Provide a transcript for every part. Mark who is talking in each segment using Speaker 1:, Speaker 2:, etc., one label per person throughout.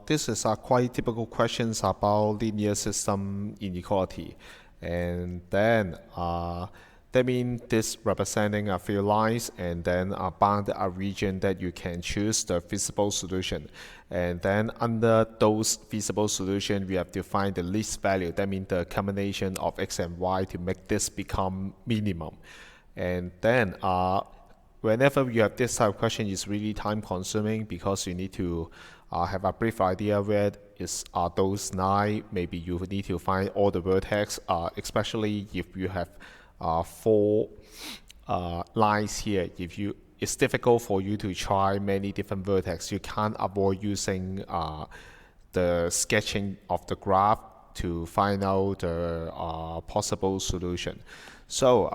Speaker 1: This is quite typical questions about linear system inequality. And then that means this representing a few lines and then bound a region that you can choose the feasible solution. And then under those feasible solution, we have to find the least value. That means the combination of x and y to make this become minimum. And then whenever you have this type of question, it's really time consuming because you need to have a brief idea where are those nine. Maybe you need to find all the vertex, especially if you have four lines here. It's difficult for you to try many different vertex. You can't avoid using the sketching of the graph to find out the possible solution. So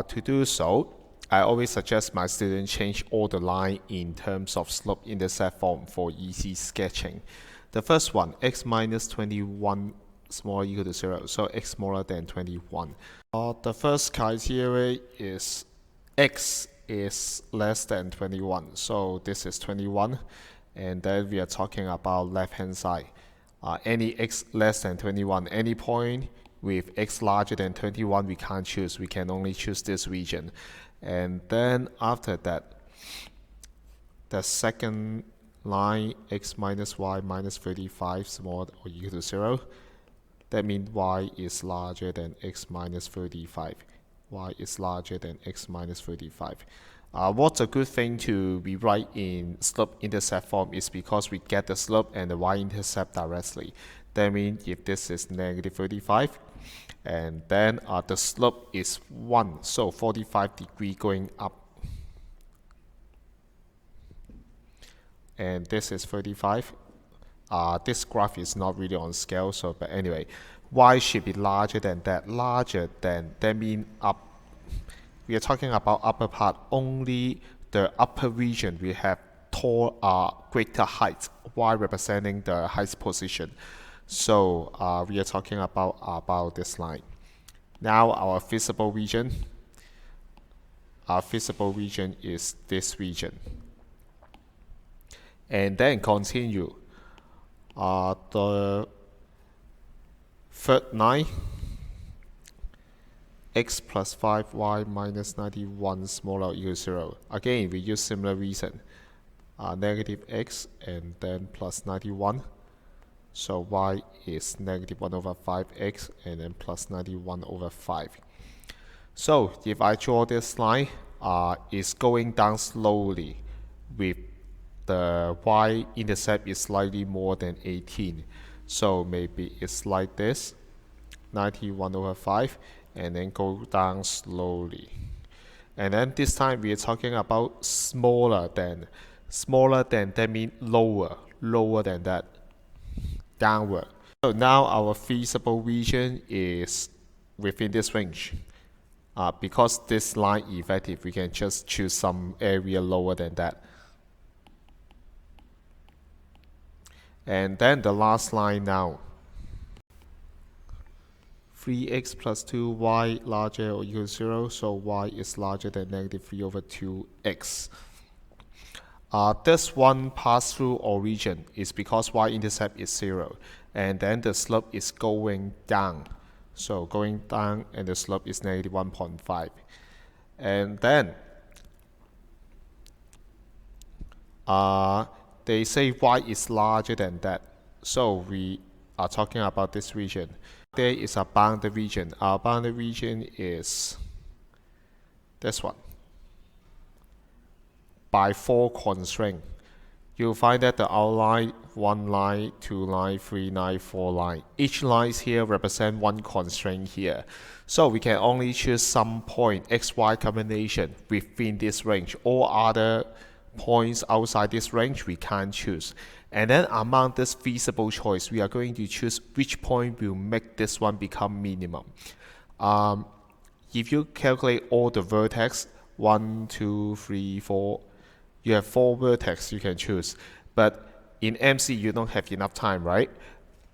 Speaker 1: to do so, I always suggest my students change all the line in terms of slope-intercept form for easy sketching. The first one, x minus 21 smaller equal to 0, so x smaller than 21. The first criteria is x is less than 21, so this is 21, and then we are talking about left-hand side. Any x less than 21, any point with x larger than 21, we can't choose. We can only choose this region. And then after that, the second line, x minus y minus 35 smaller or equal to 0. That means y is larger than x minus 35. Y is larger than x minus 35. What's a good thing to rewrite in slope-intercept form is because we get the slope and the y-intercept directly. That means if this is negative 35, and then the slope is 1, so 45 degree going up. And this is 35. This graph is not really on scale, so but anyway, y should be larger than that. Larger than, that means up. We are talking about upper part, only the upper region we have greater height, y representing the highest position. So we are talking about this line. Now our feasible region is this region. And then continue. The third line, x plus 5y minus 91 smaller or equal to 0. Again, we use similar reason. Negative x and then plus 91. So y is negative 1 over 5x and then plus 91 over 5. So if I draw this line, it's going down slowly with the y-intercept is slightly more than 18. So maybe it's like this, 91 over 5, and then go down slowly. And then this time we are talking about smaller than. Smaller than, that means lower than that. Downward. So now our feasible region is within this range. Because this line is effective, we can just choose some area lower than that. And then the last line now. 3x plus 2y larger or equal to 0, so y is larger than negative 3 over 2x. This one pass-through origin is because y-intercept is 0, and then the slope is going down. So going down, and the slope is negative 1.5. And then they say y is larger than that. So we are talking about this region. There is a bounded region. Our bounded region is this one. By 4 constraints. You'll find that the outline, 1 line, 2 line, 3 line, 4 line. Each line here represents 1 constraint here. So we can only choose some point, x, y combination within this range. All other points outside this range, we can't choose. And then among this feasible choice, we are going to choose which point will make this one become minimum. If you calculate all the vertex, 1, 2, 3, 4, you have 4 vertex you can choose. But in MC, you don't have enough time, right?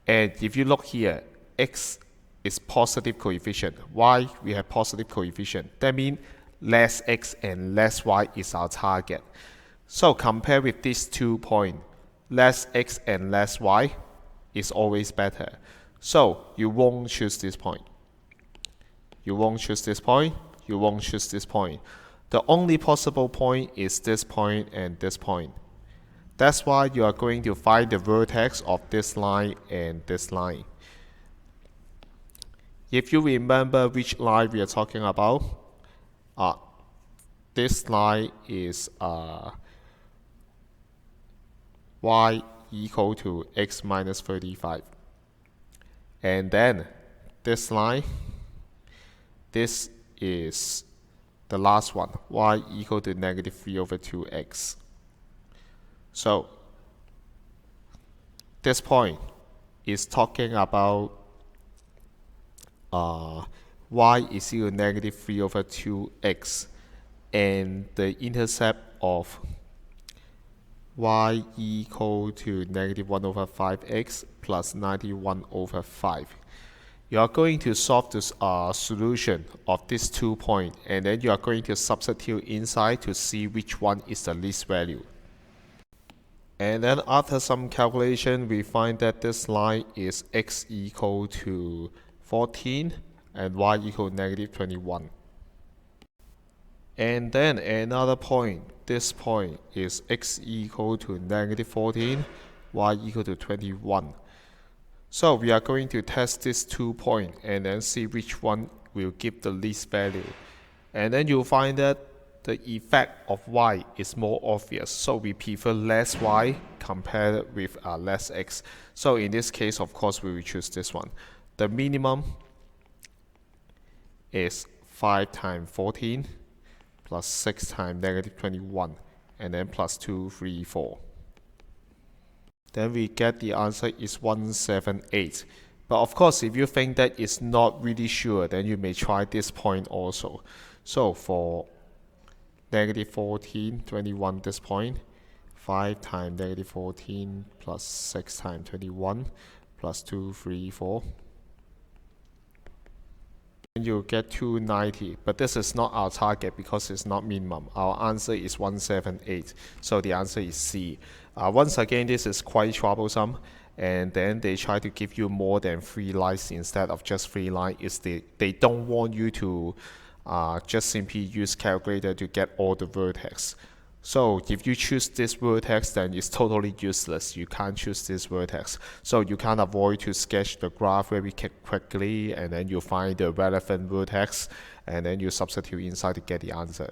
Speaker 1: And if you look here, x is positive coefficient. Y, we have positive coefficient. That means less x and less y is our target. So compare with these 2 points. less x and less y is always better. So you won't choose this point. You won't choose this point. You won't choose this point. The only possible point is this point and this point. That's why you are going to find the vertex of this line and this line. If you remember which line we are talking about, this line is y equal to x minus 35. And then this line, this is the last one, y equal to negative 3 over 2x. So this point is talking about y is equal to negative 3 over 2x, and the intercept of y equal to negative 1 over 5x plus 91 over 5. You are going to solve this solution of these 2 points, and then you are going to substitute inside to see which one is the least value. And then after some calculation, we find that this line is x equal to 14 and y equal to negative 21. And then another point, this point is x equal to negative 14, y equal to 21. So we are going to test these 2 points and then see which one will give the least value. And then you'll find that the effect of y is more obvious. So we prefer less y compared with less x. So in this case, of course, we will choose this one. The minimum is 5 times 14 plus 6 times negative 21, and then plus 2, 3, 4. Then we get the answer is 178. But of course, if you think that it's not really sure, then you may try this point also. So for negative 14, 21, this point, 5 times negative 14 plus 6 times 21 plus 2, 3, 4. And you'll get 290, but this is not our target because it's not minimum. Our answer is 178, so the answer is C. Once again, this is quite troublesome, and then they try to give you more than 3 lines instead of just 3 lines. They don't want you to just simply use calculator to get all the vertex. So if you choose this vertex, then it's totally useless. You can't choose this vertex. So you can't avoid to sketch the graph very quickly, and then you find the relevant vertex, and then you substitute inside to get the answer.